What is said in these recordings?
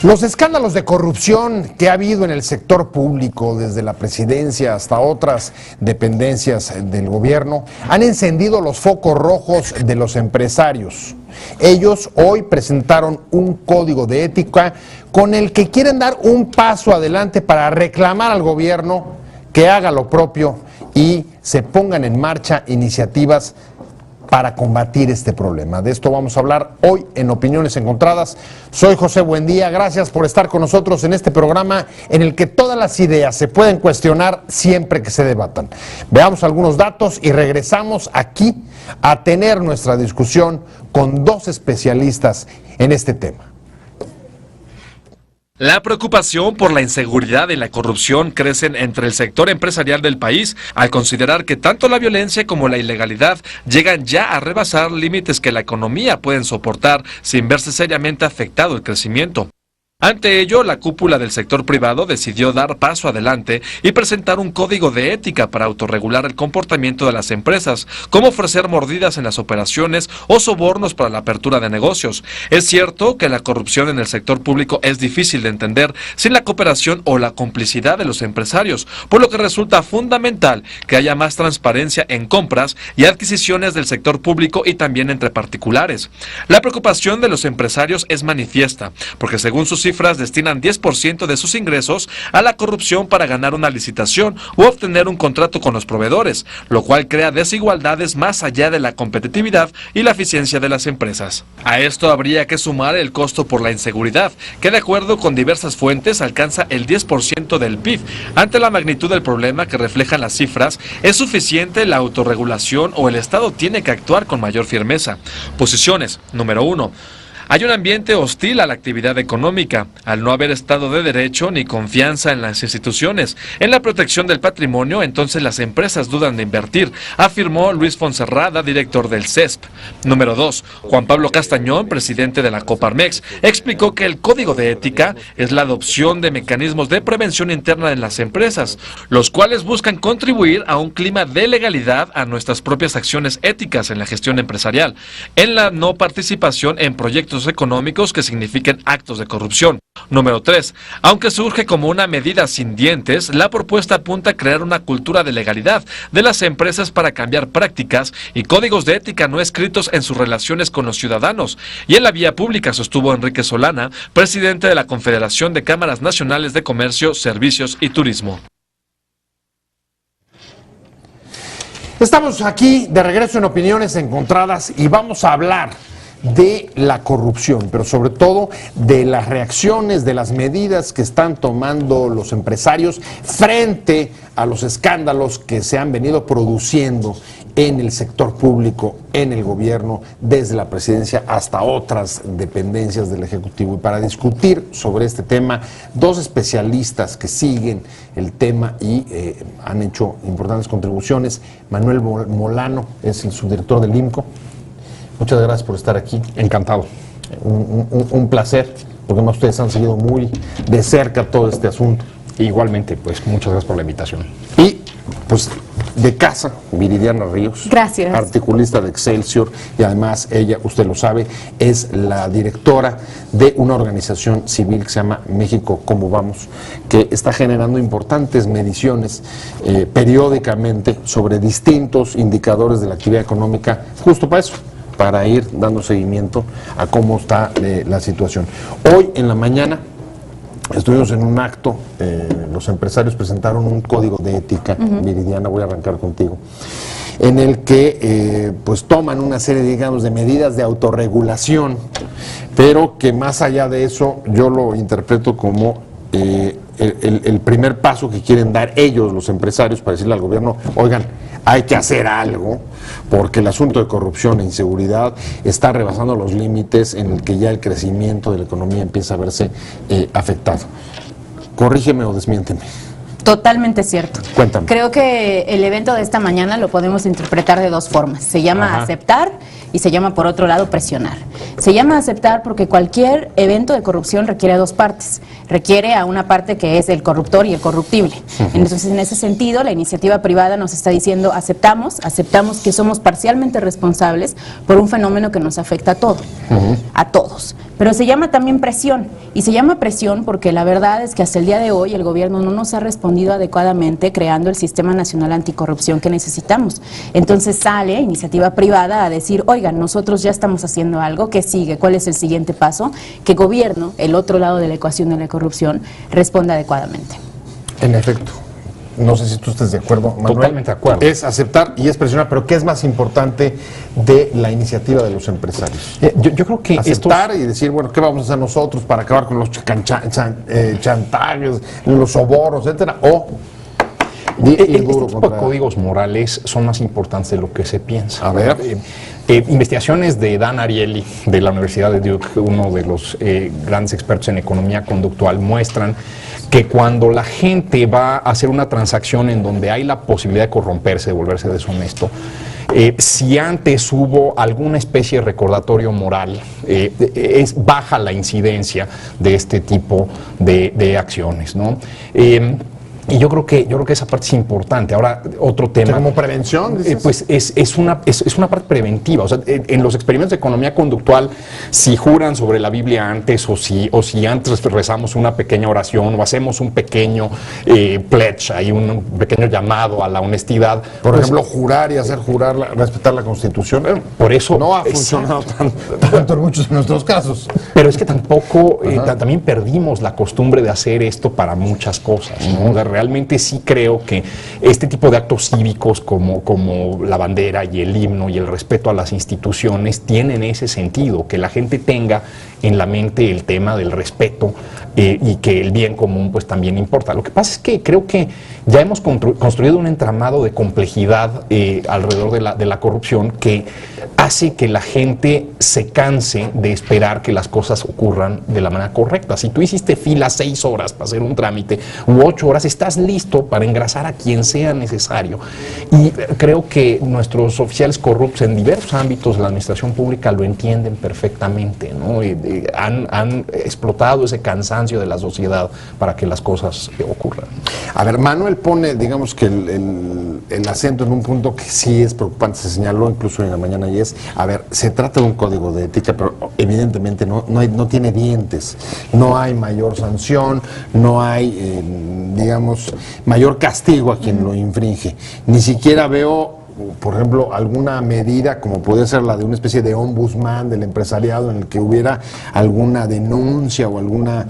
Los escándalos de corrupción que ha habido en el sector público, desde la presidencia hasta otras dependencias del gobierno, han encendido los focos rojos de los empresarios. Ellos hoy presentaron un código de ética con el que quieren dar un paso adelante para reclamar al gobierno que haga lo propio y se pongan en marcha iniciativas para combatir este problema. De esto vamos a hablar hoy en Opiniones Encontradas. Soy José Buendía, gracias por estar con nosotros en este programa en el que todas las ideas se pueden cuestionar siempre que se debatan. Veamos algunos datos y regresamos aquí a tener nuestra discusión con dos especialistas en este tema. La preocupación por la inseguridad y la corrupción crecen entre el sector empresarial del país al considerar que tanto la violencia como la ilegalidad llegan ya a rebasar límites que la economía pueden soportar sin verse seriamente afectado el crecimiento. Ante ello, la cúpula del sector privado decidió dar paso adelante y presentar un código de ética para autorregular el comportamiento de las empresas, como ofrecer mordidas en las operaciones o sobornos para la apertura de negocios. Es cierto que la corrupción en el sector público es difícil de entender sin la cooperación o la complicidad de los empresarios, por lo que resulta fundamental que haya más transparencia en compras y adquisiciones del sector público y también entre particulares. La preocupación de los empresarios es manifiesta, porque según sus cifras destinan 10% de sus ingresos a la corrupción para ganar una licitación u obtener un contrato con los proveedores, lo cual crea desigualdades más allá de la competitividad y la eficiencia de las empresas. A esto habría que sumar el costo por la inseguridad, que de acuerdo con diversas fuentes alcanza el 10% del PIB. Ante la magnitud del problema que reflejan las cifras, ¿es suficiente la autorregulación o el Estado tiene que actuar con mayor firmeza? Posiciones. Número 1. Hay un ambiente hostil a la actividad económica, al no haber Estado de Derecho ni confianza en las instituciones. En la protección del patrimonio, entonces las empresas dudan de invertir, afirmó Luis Fonserrada, director del CESP. Número 2. Juan Pablo Castañón, presidente de la Coparmex, explicó que el Código de Ética es la adopción de mecanismos de prevención interna en las empresas, los cuales buscan contribuir a un clima de legalidad a nuestras propias acciones éticas en la gestión empresarial, en la no participación en proyectos económicos que signifiquen actos de corrupción. Número 3. Aunque surge como una medida sin dientes, la propuesta apunta a crear una cultura de legalidad de las empresas para cambiar prácticas y códigos de ética no escritos en sus relaciones con los ciudadanos. Y en la vía pública, sostuvo Enrique Solana, presidente de la Confederación de Cámaras Nacionales de Comercio, Servicios y Turismo. Estamos aquí de regreso en Opiniones Encontradas y vamos a hablar de la corrupción, pero sobre todo de las reacciones, de las medidas que están tomando los empresarios frente a los escándalos que se han venido produciendo en el sector público, en el gobierno, desde la presidencia hasta otras dependencias del Ejecutivo. Y para discutir sobre este tema, dos especialistas que siguen el tema y han hecho importantes contribuciones. Manuel Molano es el subdirector del IMCO. Muchas gracias por estar aquí. Encantado. Un placer, porque más ustedes han seguido muy de cerca todo este asunto. Igualmente, pues muchas gracias por la invitación. Y pues de casa, Viridiana Ríos. Gracias. Articulista de Excelsior y además ella, usted lo sabe, es la directora de una organización civil que se llama México Cómo Vamos, que está generando importantes mediciones periódicamente sobre distintos indicadores de la actividad económica, justo para eso, para ir dando seguimiento a cómo está la situación. Hoy en la mañana estuvimos en un acto, los empresarios presentaron un código de ética, Viridiana, voy a arrancar contigo, en el que pues toman una serie, digamos, de medidas de autorregulación, pero que más allá de eso yo lo interpreto como el primer paso que quieren dar ellos, los empresarios, para decirle al gobierno, oigan, hay que hacer algo, porque el asunto de corrupción e inseguridad está rebasando los límites en el que ya el crecimiento de la economía empieza a verse afectado. Corrígeme o desmiénteme. Totalmente cierto. Cuéntame. Creo que el evento de esta mañana lo podemos interpretar de dos formas. Se llama aceptar y se llama, por otro lado, presionar. Se llama aceptar porque cualquier evento de corrupción requiere dos partes. Requiere a una parte que es el corruptor y el corruptible. Entonces, en ese sentido, la iniciativa privada nos está diciendo aceptamos que somos parcialmente responsables por un fenómeno que nos afecta a todos. Pero se llama también presión, y se llama presión porque la verdad es que hasta el día de hoy el gobierno no nos ha respondido adecuadamente creando el Sistema Nacional Anticorrupción que necesitamos. Entonces sale iniciativa privada a decir, oigan, nosotros ya estamos haciendo algo, ¿qué sigue? ¿Cuál es el siguiente paso? Que gobierno, el otro lado de la ecuación de la corrupción, responda adecuadamente. En efecto. No sé si tú estés de acuerdo, Manuel. Totalmente de acuerdo. Es aceptar y es presionar, pero ¿qué es más importante de la iniciativa de los empresarios? Yo creo que aceptar y decir, bueno, ¿qué vamos a hacer nosotros para acabar con los chantajes, los sobornos, etcétera? O este tipo de códigos morales son más importantes de lo que se piensa. A ver. Investigaciones de Dan Ariely, de la Universidad de Duke, uno de los grandes expertos en economía conductual, muestran que cuando la gente va a hacer una transacción en donde hay la posibilidad de corromperse, de volverse deshonesto, si antes hubo alguna especie de recordatorio moral, es baja la incidencia de este tipo de acciones, ¿no? Y yo creo que esa parte es importante. Ahora, otro tema. ¿Como prevención? Pues es una parte preventiva. O sea, en los experimentos de economía conductual, si juran sobre la Biblia antes, o si antes rezamos una pequeña oración, o hacemos un pequeño pledge, hay un pequeño llamado a la honestidad. Por ejemplo, jurar y hacer jurar, respetar la Constitución. Por eso. No ha funcionado tanto en muchos de nuestros casos. Pero es que tampoco, también perdimos la costumbre de hacer esto para muchas cosas, ¿no? O sea, realmente sí creo que este tipo de actos cívicos como la bandera y el himno y el respeto a las instituciones tienen ese sentido, que la gente tenga en la mente el tema del respeto y que el bien común pues también importa. Lo que pasa es que creo que ya hemos construido un entramado de complejidad alrededor de la corrupción que hace que la gente se canse de esperar que las cosas ocurran de la manera correcta. Si tú hiciste fila 6 horas para hacer un trámite u 8 horas, estás listo para engrasar a quien sea necesario. Y creo que nuestros oficiales corruptos en diversos ámbitos de la administración pública lo entienden perfectamente, ¿no? Han explotado ese cansancio de la sociedad para que las cosas ocurran. A ver, Manuel pone, digamos que el acento en un punto que sí es preocupante, se señaló incluso en la mañana, y es, a ver, se trata de un código de ética, pero evidentemente no tiene dientes, no hay mayor sanción, no hay, digamos, mayor castigo a quien lo infringe. Ni siquiera veo, por ejemplo, alguna medida como podría ser la de una especie de ombudsman del empresariado en el que hubiera alguna denuncia o alguna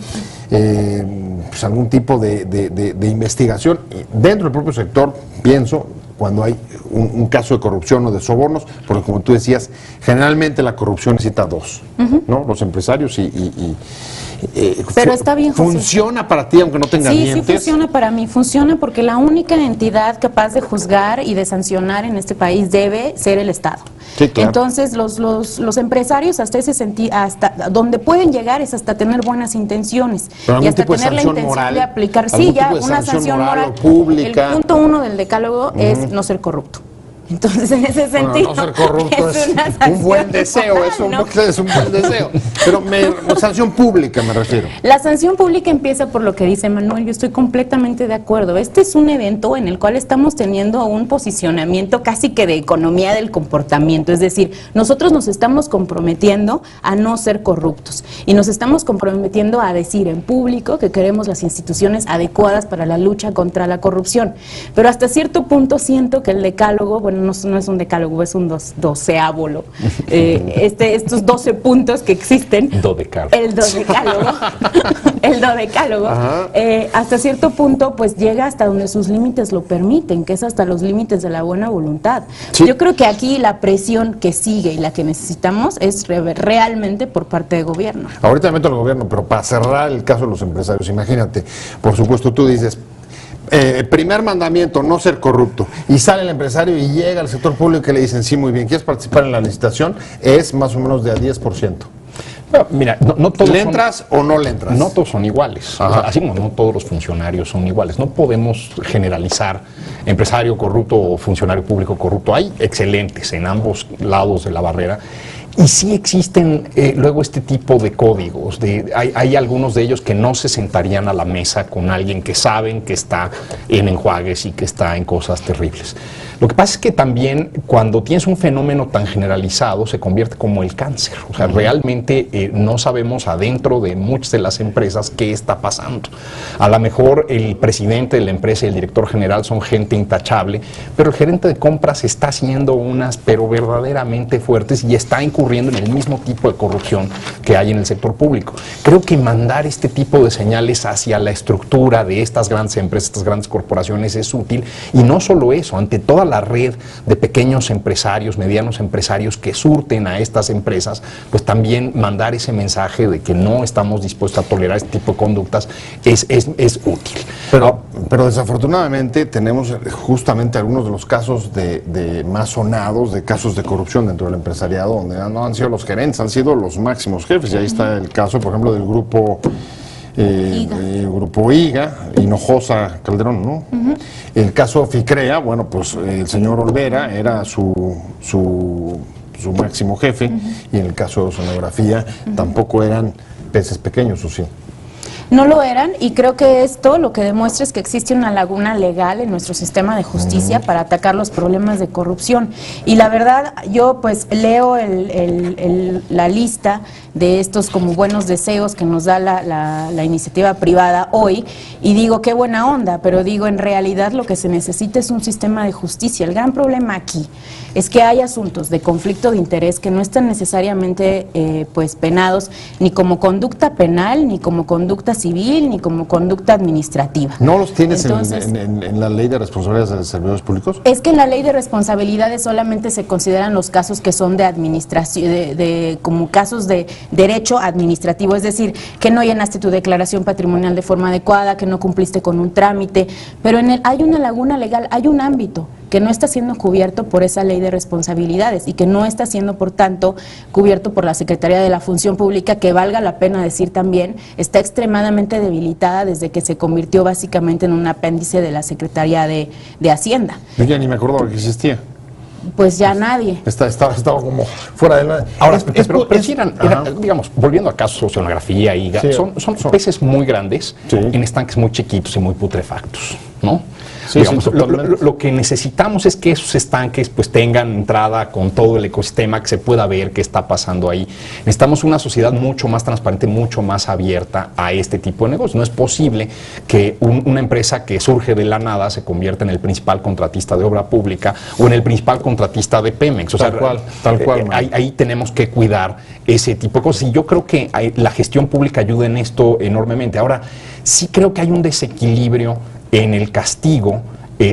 pues algún tipo de investigación dentro del propio sector, pienso, cuando hay un caso de corrupción o de sobornos, porque como tú decías, generalmente la corrupción necesita dos, ¿no? Los empresarios pero está bien, José. ¿Funciona para ti aunque no tenga dientes? Sí, funciona para mí. Funciona porque la única entidad capaz de juzgar y de sancionar en este país debe ser el Estado. Sí, claro. Entonces, los empresarios hasta donde pueden llegar es hasta tener buenas intenciones y hasta tener la intención moral, de aplicar, sí, ya una sanción moral pública. El punto 1 del decálogo es no ser corrupto. Entonces, en ese sentido, no ser corrupto es un buen deseo, moral, es un buen deseo. Pero sanción pública me refiero. La sanción pública empieza por lo que dice Manuel, yo estoy completamente de acuerdo. Este es un evento en el cual estamos teniendo un posicionamiento casi que de economía del comportamiento, es decir, nosotros nos estamos comprometiendo a no ser corruptos y nos estamos comprometiendo a decir en público que queremos las instituciones adecuadas para la lucha contra la corrupción. Pero hasta cierto punto siento que el decálogo, bueno, no es un decálogo, es un doceábolo. Estos 12 puntos que existen. El dodecálogo. El dodecálogo. Hasta cierto punto, pues llega hasta donde sus límites lo permiten, que es hasta los límites de la buena voluntad. Sí. Yo creo que aquí la presión que sigue y la que necesitamos es realmente por parte del gobierno. Ahorita meto al gobierno, pero para cerrar el caso de los empresarios, imagínate, por supuesto tú dices, primer mandamiento, no ser corrupto, y sale el empresario y llega al sector público y le dicen, sí, muy bien, ¿quieres participar en la licitación? Es más o menos de a 10%. Bueno, mira, no todos ¿le entras o no le entras? No todos son iguales. O sea, así como no todos los funcionarios son iguales. No podemos generalizar empresario corrupto o funcionario público corrupto. Hay excelentes en ambos lados de la barrera. Y sí existen luego este tipo de códigos. Hay algunos de ellos que no se sentarían a la mesa con alguien que saben que está en enjuagues y que está en cosas terribles. Lo que pasa es que también cuando tienes un fenómeno tan generalizado se convierte como el cáncer. O sea, realmente no sabemos adentro de muchas de las empresas qué está pasando. A lo mejor el presidente de la empresa y el director general son gente intachable, pero el gerente de compras está haciendo unas, pero verdaderamente fuertes, y está incurriendo en el mismo tipo de corrupción que hay en el sector público. Creo que mandar este tipo de señales hacia la estructura de estas grandes empresas, estas grandes corporaciones es útil, y no solo eso, ante toda la red de pequeños empresarios, medianos empresarios que surten a estas empresas, pues también mandar ese mensaje de que no estamos dispuestos a tolerar este tipo de conductas es útil. Pero desafortunadamente tenemos justamente algunos de los casos de más sonados, de casos de corrupción dentro del empresariado, donde no han sido los gerentes, han sido los máximos jefes. Y ahí está el caso, por ejemplo, del grupo IGA, Hinojosa Calderón, ¿no? El caso Ficrea, bueno, pues el señor Olvera era su máximo jefe, y en el caso de Sonografía tampoco eran peces pequeños, ¿o sí? No lo eran, y creo que esto lo que demuestra es que existe una laguna legal en nuestro sistema de justicia para atacar los problemas de corrupción. Y la verdad, yo pues leo la lista de estos como buenos deseos que nos da la iniciativa privada hoy, y digo, qué buena onda, pero digo, en realidad lo que se necesita es un sistema de justicia. El gran problema aquí es que hay asuntos de conflicto de interés que no están necesariamente pues penados ni como conducta penal, ni como conducta civil, ni como conducta administrativa. ¿No los tienes entonces, en la ley de responsabilidades de los servidores públicos? Es que en la ley de responsabilidades solamente se consideran los casos que son de administración, como casos de derecho administrativo, es decir, que no llenaste tu declaración patrimonial de forma adecuada, que no cumpliste con un trámite, pero hay una laguna legal, hay un ámbito que no está siendo cubierto por esa ley de responsabilidades y que no está siendo, por tanto, cubierto por la Secretaría de la Función Pública, que valga la pena decir también, está extremadamente debilitada desde que se convirtió básicamente en un apéndice de la Secretaría de Hacienda. Yo ya ni me acordaba que existía. Pues ya nadie. Estaba como fuera de la... Ahora, pero sí eran, digamos, volviendo a casos, Oceanografía, IGA, sí, son peces muy grandes, sí, en estanques muy chiquitos y muy putrefactos, ¿no? Sí, digamos, sí, lo que necesitamos es que esos estanques pues tengan entrada con todo el ecosistema, que se pueda ver qué está pasando ahí. Necesitamos una sociedad mucho más transparente, mucho más abierta a este tipo de negocios. No es posible que una empresa que surge de la nada se convierta en el principal contratista de obra pública o en el principal contratista de Pemex. O sea, tal cual. Ahí tenemos que cuidar ese tipo de cosas. Y yo creo que la gestión pública ayuda en esto enormemente. Ahora, sí creo que hay un desequilibrio en el castigo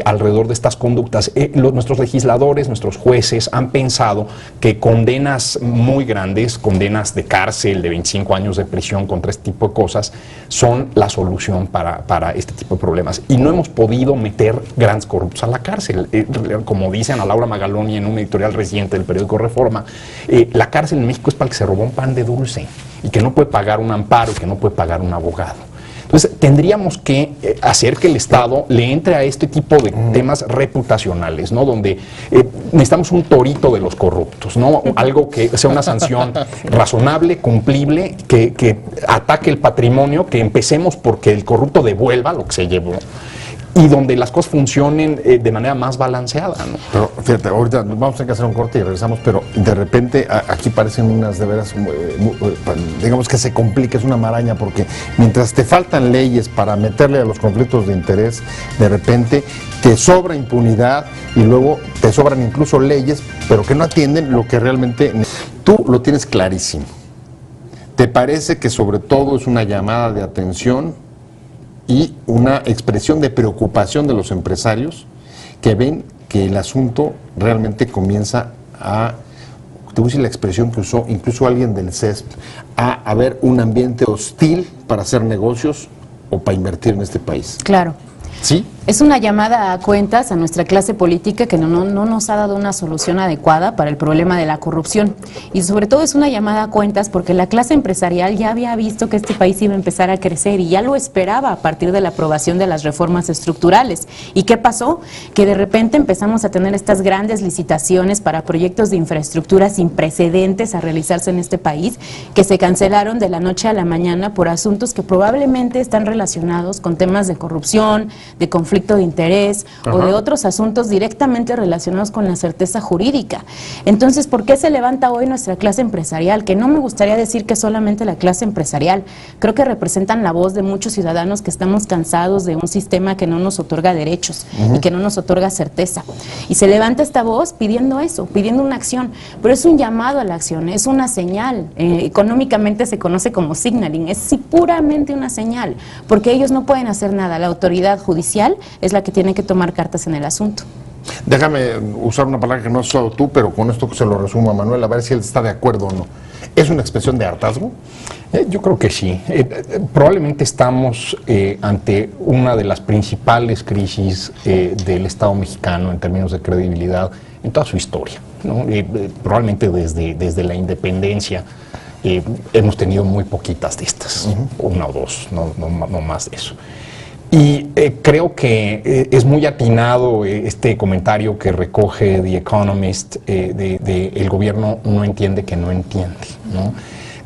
alrededor de estas conductas. Nuestros legisladores, nuestros jueces han pensado que condenas muy grandes, condenas de cárcel, de 25 años de prisión contra este tipo de cosas, son la solución para este tipo de problemas. Y no hemos podido meter grandes corruptos a la cárcel. Como dicen a Laura Magaloni en un editorial reciente del periódico Reforma, la cárcel en México es para el que se robó un pan de dulce y que no puede pagar un amparo y que no puede pagar un abogado. Entonces, tendríamos que hacer que el Estado le entre a este tipo de temas reputacionales, ¿no? Donde necesitamos un torito de los corruptos, ¿no? Algo que sea una sanción razonable, cumplible, que ataque el patrimonio, que empecemos porque el corrupto devuelva lo que se llevó, y donde las cosas funcionen de manera más balanceada, ¿no? Pero fíjate, ahorita vamos a tener que hacer un corte y regresamos, pero de repente aquí parecen unas de veras, digamos que se complica, es una maraña, porque mientras te faltan leyes para meterle a los conflictos de interés, de repente te sobra impunidad y luego te sobran incluso leyes, pero que no atienden lo que realmente... Tú lo tienes clarísimo. ¿Te parece que sobre todo es una llamada de atención y una expresión de preocupación de los empresarios que ven que el asunto realmente comienza a, te voy a decir la expresión que usó incluso alguien del CESP, a haber un ambiente hostil para hacer negocios o para invertir en este país? Claro. ¿Sí? Es una llamada a cuentas a nuestra clase política que no nos ha dado una solución adecuada para el problema de la corrupción. Y sobre todo es una llamada a cuentas porque la clase empresarial ya había visto que este país iba a empezar a crecer y ya lo esperaba a partir de la aprobación de las reformas estructurales. ¿Y qué pasó? Que de repente empezamos a tener estas grandes licitaciones para proyectos de infraestructura sin precedentes a realizarse en este país, que se cancelaron de la noche a la mañana por asuntos que probablemente están relacionados con temas de corrupción, de conflicto conflicto de interés o de otros asuntos directamente relacionados con la certeza jurídica. Entonces, ¿por qué se levanta hoy nuestra clase empresarial? Que no me gustaría decir que solamente la clase empresarial, creo que representan la voz de muchos ciudadanos que estamos cansados de un sistema que no nos otorga derechos y que no nos otorga certeza. Y se levanta esta voz pidiendo eso, pidiendo una acción, pero es un llamado a la acción, es una señal, económicamente se conoce como signaling, es sí, puramente una señal, porque ellos no pueden hacer nada, la autoridad judicial es la que tiene que tomar cartas en el asunto. Déjame usar una palabra que no has usado tú, pero con esto se lo resumo a Manuel, a ver si él está de acuerdo o no. ¿Es una expresión de hartazgo? Yo creo que sí. Probablemente estamos ante una de las principales crisis del Estado mexicano en términos de credibilidad en toda su historia, ¿no? Probablemente desde la independencia hemos tenido muy poquitas de estas, una o dos, no más de eso. Y creo que es muy atinado este comentario que recoge The Economist de el gobierno no entiende que no entiende, ¿no?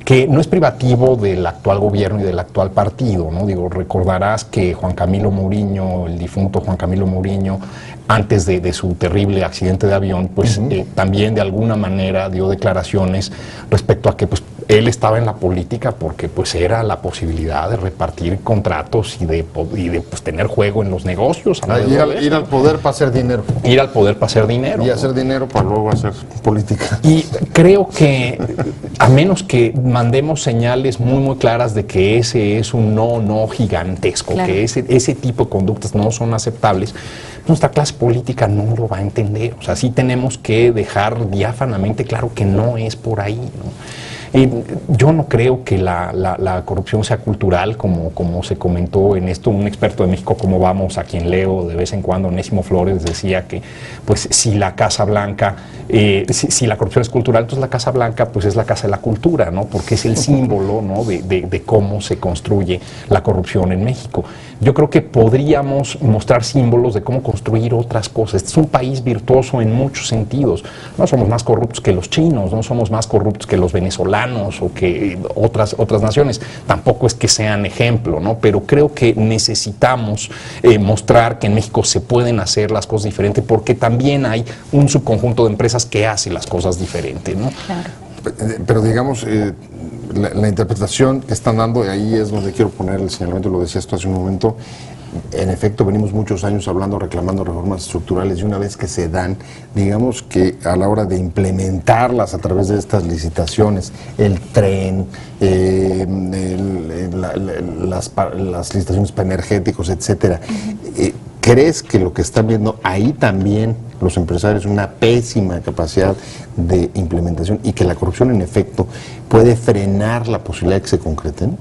Que no es privativo del actual gobierno y del actual partido, ¿no? Digo, recordarás que Juan Camilo Mourinho, el difunto Juan Camilo Mourinho, antes de su terrible accidente de avión, pues también de alguna manera dio declaraciones respecto a que pues él estaba en la política porque pues era la posibilidad de repartir contratos y de pues, tener juego en los negocios. Ir al poder para hacer dinero. Ir al poder para hacer dinero. Y hacer dinero para luego hacer política. Y creo que a menos que mandemos señales muy claras de que ese es un no gigantesco, claro, que ese tipo de conductas no son aceptables, nuestra clase política no lo va a entender. O sea, sí tenemos que dejar diáfanamente claro que no es por ahí, ¿no? Yo no creo que la corrupción sea cultural, como se comentó en esto. Un experto de México, como vamos, a quien leo de vez en cuando, Onésimo Flores, decía que pues si la Casa Blanca, si la corrupción es cultural, entonces la Casa Blanca pues es la casa de la cultura, ¿no? Porque es el símbolo, ¿no? de cómo se construye la corrupción en México. Yo creo que podríamos mostrar símbolos de cómo construir otras cosas. Este es un país virtuoso en muchos sentidos. No somos más corruptos que los chinos, no somos más corruptos que los venezolanos o que otras naciones. Tampoco es que sean ejemplo, ¿no? Pero creo que necesitamos mostrar que en México se pueden hacer las cosas diferentes, porque también hay un subconjunto de empresas que hace las cosas diferentes, ¿no? Claro. Pero digamos, la interpretación que están dando, y ahí es donde quiero poner el señalamiento, lo decías tú hace un momento, en efecto venimos muchos años hablando, reclamando reformas estructurales, y una vez que se dan, digamos que a la hora de implementarlas a través de estas licitaciones, el tren, las licitaciones para energéticos, etcétera, ¿crees que lo que están viendo ahí también los empresarios una pésima capacidad de implementación y que la corrupción en efecto puede frenar la posibilidad de que se concreten?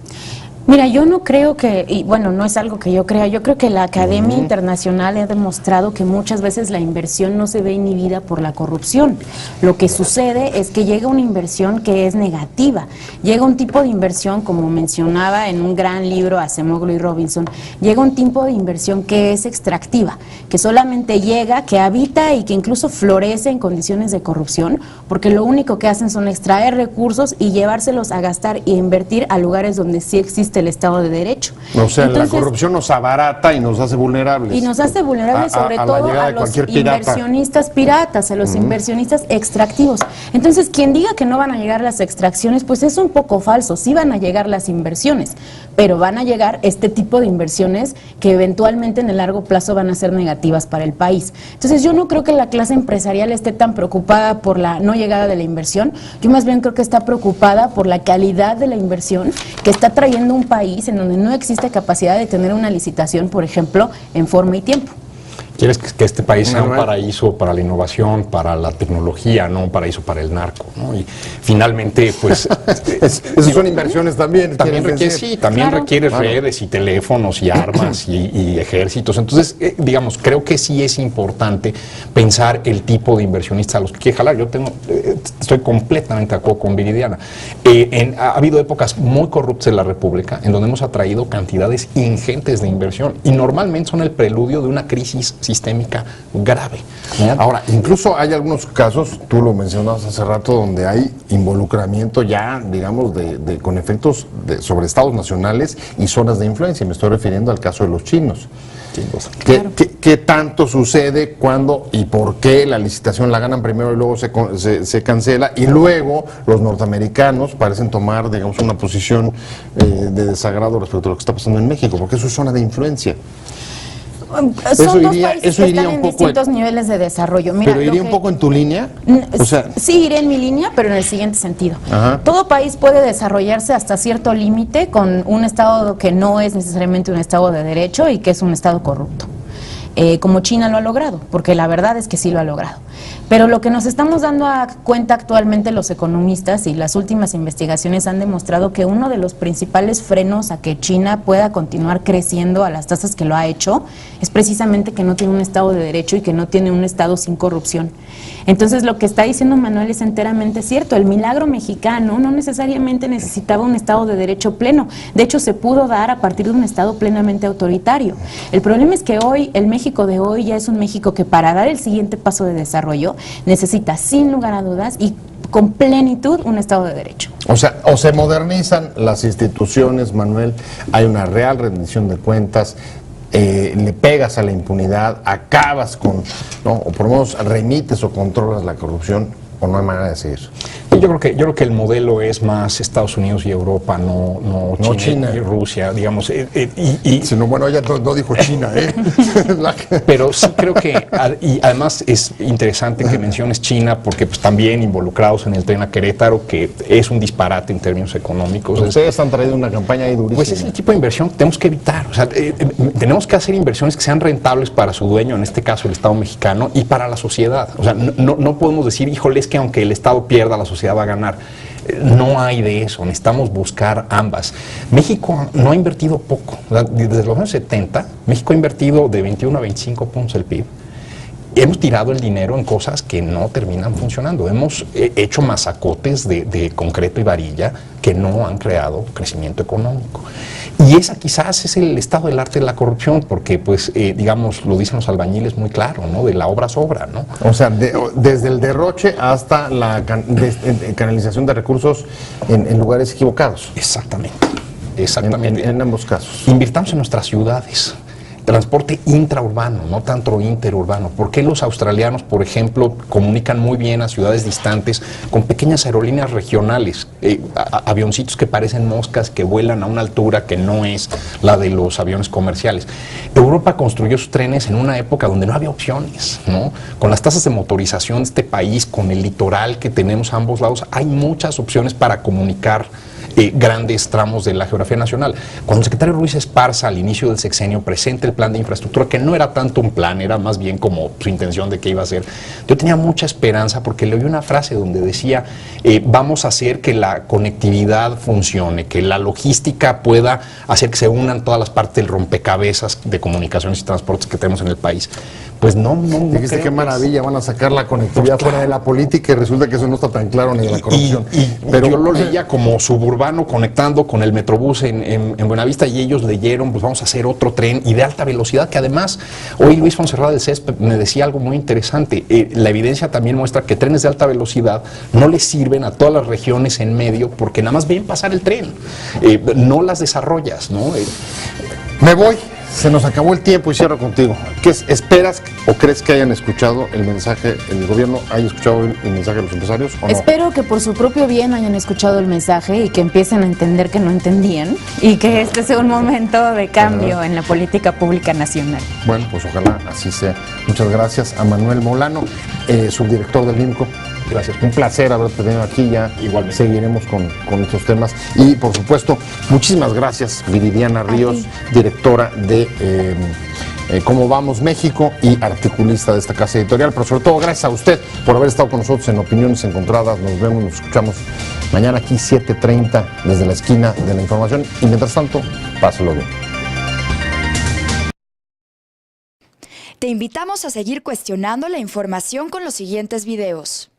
Mira, yo no creo que, y bueno, no es algo que yo crea, yo creo que la Academia Internacional ha demostrado que muchas veces la inversión no se ve inhibida por la corrupción. Lo que sucede es que llega una inversión que es negativa, llega un tipo de inversión, como mencionaba en un gran libro Acemoglu y Robinson, llega un tipo de inversión que es extractiva, que solamente llega, que habita y que incluso florece en condiciones de corrupción, porque lo único que hacen son extraer recursos y llevárselos a gastar y invertir a lugares donde sí existe el Estado de Derecho. O sea, entonces, la corrupción nos abarata y nos hace vulnerables. Y nos hace vulnerables sobre todo a los inversionistas piratas, a los inversionistas extractivos. Entonces, quien diga que no van a llegar las extracciones, pues es un poco falso. Sí van a llegar las inversiones, pero van a llegar este tipo de inversiones que eventualmente en el largo plazo van a ser negativas para el país. Entonces, yo no creo que la clase empresarial esté tan preocupada por la no llegada de la inversión. Yo más bien creo que está preocupada por la calidad de la inversión que está trayendo un país en donde no existe capacidad de tener una licitación, por ejemplo, en forma y tiempo. Quieres que este país sea un paraíso para la innovación, para la tecnología, no un paraíso para el narco, ¿no? Y finalmente, pues... Esas son inversiones también. También requiere redes y teléfonos y armas y ejércitos. Entonces, digamos, creo que sí es importante pensar el tipo de inversionistas a los que quiere jalar. Yo estoy completamente de acuerdo con Viridiana. Ha habido épocas muy corruptas en la República en donde hemos atraído cantidades ingentes de inversión y normalmente son el preludio de una crisis sistémica grave. Ahora, incluso hay algunos casos, tú lo mencionabas hace rato, donde hay involucramiento ya, digamos, con efectos sobre estados nacionales y zonas de influencia. Me estoy refiriendo al caso de los chinos. Sin duda. ¿Qué tanto sucede cuando y por qué la licitación la ganan primero y luego se cancela y luego los norteamericanos parecen tomar, digamos, una posición de desagrado respecto a lo que está pasando en México? Porque es su zona de influencia. Son dos países que están en distintos niveles de desarrollo. Mira, ¿pero iría un poco en tu línea? O sea, sí, iré en mi línea, pero en el siguiente sentido. Ajá. Todo país puede desarrollarse hasta cierto límite con un Estado que no es necesariamente un Estado de derecho y que es un Estado corrupto. Como China lo ha logrado, porque la verdad es que sí lo ha logrado. Pero lo que nos estamos dando cuenta actualmente los economistas y las últimas investigaciones han demostrado que uno de los principales frenos a que China pueda continuar creciendo a las tasas que lo ha hecho es precisamente que no tiene un Estado de derecho y que no tiene un Estado sin corrupción. Entonces lo que está diciendo Manuel es enteramente cierto. El milagro mexicano no necesariamente necesitaba un Estado de derecho pleno. De hecho, se pudo dar a partir de un Estado plenamente autoritario. El problema es que hoy, el México de hoy ya es un México que para dar el siguiente paso de desarrollo necesita sin lugar a dudas y con plenitud un Estado de Derecho. O sea, o se modernizan las instituciones, Manuel, hay una real rendición de cuentas, le pegas a la impunidad, acabas con, ¿no? O por lo menos remites o controlas la corrupción, o no hay manera de seguir. Yo creo que el modelo es más Estados Unidos y Europa, no China y Rusia, digamos. Sino, bueno, ella no dijo China, ¿eh? Pero sí creo que, y además es interesante que menciones China, porque pues también involucrados en el tren a Querétaro, que es un disparate en términos económicos. Ustedes han traído una campaña ahí durísima. Pues es el tipo de inversión que tenemos que evitar. O sea, tenemos que hacer inversiones que sean rentables para su dueño, en este caso el Estado mexicano, y para la sociedad. O sea, no podemos decir, híjole, es que aunque el Estado pierda, la sociedad va a ganar. No hay de eso, necesitamos buscar ambas. México no ha invertido poco. Desde los años 70, México ha invertido de 21 a 25 puntos el PIB. Hemos tirado el dinero en cosas que no terminan funcionando. Hemos hecho masacotes de concreto y varilla que no han creado crecimiento económico. Y esa quizás es el estado del arte de la corrupción, porque pues digamos, lo dicen los albañiles muy claro, ¿no? De la obra sobra, ¿no? O sea, desde el derroche hasta la canalización de recursos en lugares equivocados. Exactamente. En ambos casos. Invirtamos en nuestras ciudades. Transporte intraurbano, no tanto interurbano. ¿Por qué los australianos, por ejemplo, comunican muy bien a ciudades distantes con pequeñas aerolíneas regionales, avioncitos que parecen moscas, que vuelan a una altura que no es la de los aviones comerciales? Europa construyó sus trenes en una época donde no había opciones, ¿no? Con las tasas de motorización de este país, con el litoral que tenemos a ambos lados, hay muchas opciones para comunicar grandes tramos de la geografía nacional. Cuando el secretario Ruiz Esparza al inicio del sexenio presenta el plan de infraestructura, que no era tanto un plan, era más bien como su intención de qué iba a hacer, yo tenía mucha esperanza porque le oí una frase donde decía vamos a hacer que la conectividad funcione, que la logística pueda hacer que se unan todas las partes del rompecabezas de comunicaciones y transportes que tenemos en el país. Pues no dijiste qué maravilla, van a sacar la conectividad fuera de la política y resulta que eso no está tan claro ni de la corrupción. Pero yo lo leía como suburbano conectando con el Metrobús en Buenavista y ellos leyeron, pues vamos a hacer otro tren y de alta velocidad, que además hoy Luis Fonserrada del CES me decía algo muy interesante. La evidencia también muestra que trenes de alta velocidad no les sirven a todas las regiones en medio porque nada más ven pasar el tren, no las desarrollas, ¿no? Me voy. Se nos acabó el tiempo y cierro contigo. ¿Qué esperas o crees que hayan escuchado el mensaje, el gobierno haya escuchado el mensaje de los empresarios o no? Espero que por su propio bien hayan escuchado el mensaje y que empiecen a entender que no entendían y que este sea un momento de cambio en la política pública nacional. Bueno, pues ojalá así sea. Muchas gracias a Manuel Molano, subdirector del INCO. Gracias, un placer haberte tenido aquí, ya igualmente seguiremos con estos temas. Y por supuesto, muchísimas gracias Viridiana Ríos, directora de Cómo Vamos México y articulista de esta casa editorial, pero sobre todo gracias a usted por haber estado con nosotros en Opiniones Encontradas. Nos vemos, nos escuchamos mañana aquí 7:30 desde la esquina de la información y mientras tanto, páselo bien. Te invitamos a seguir cuestionando la información con los siguientes videos.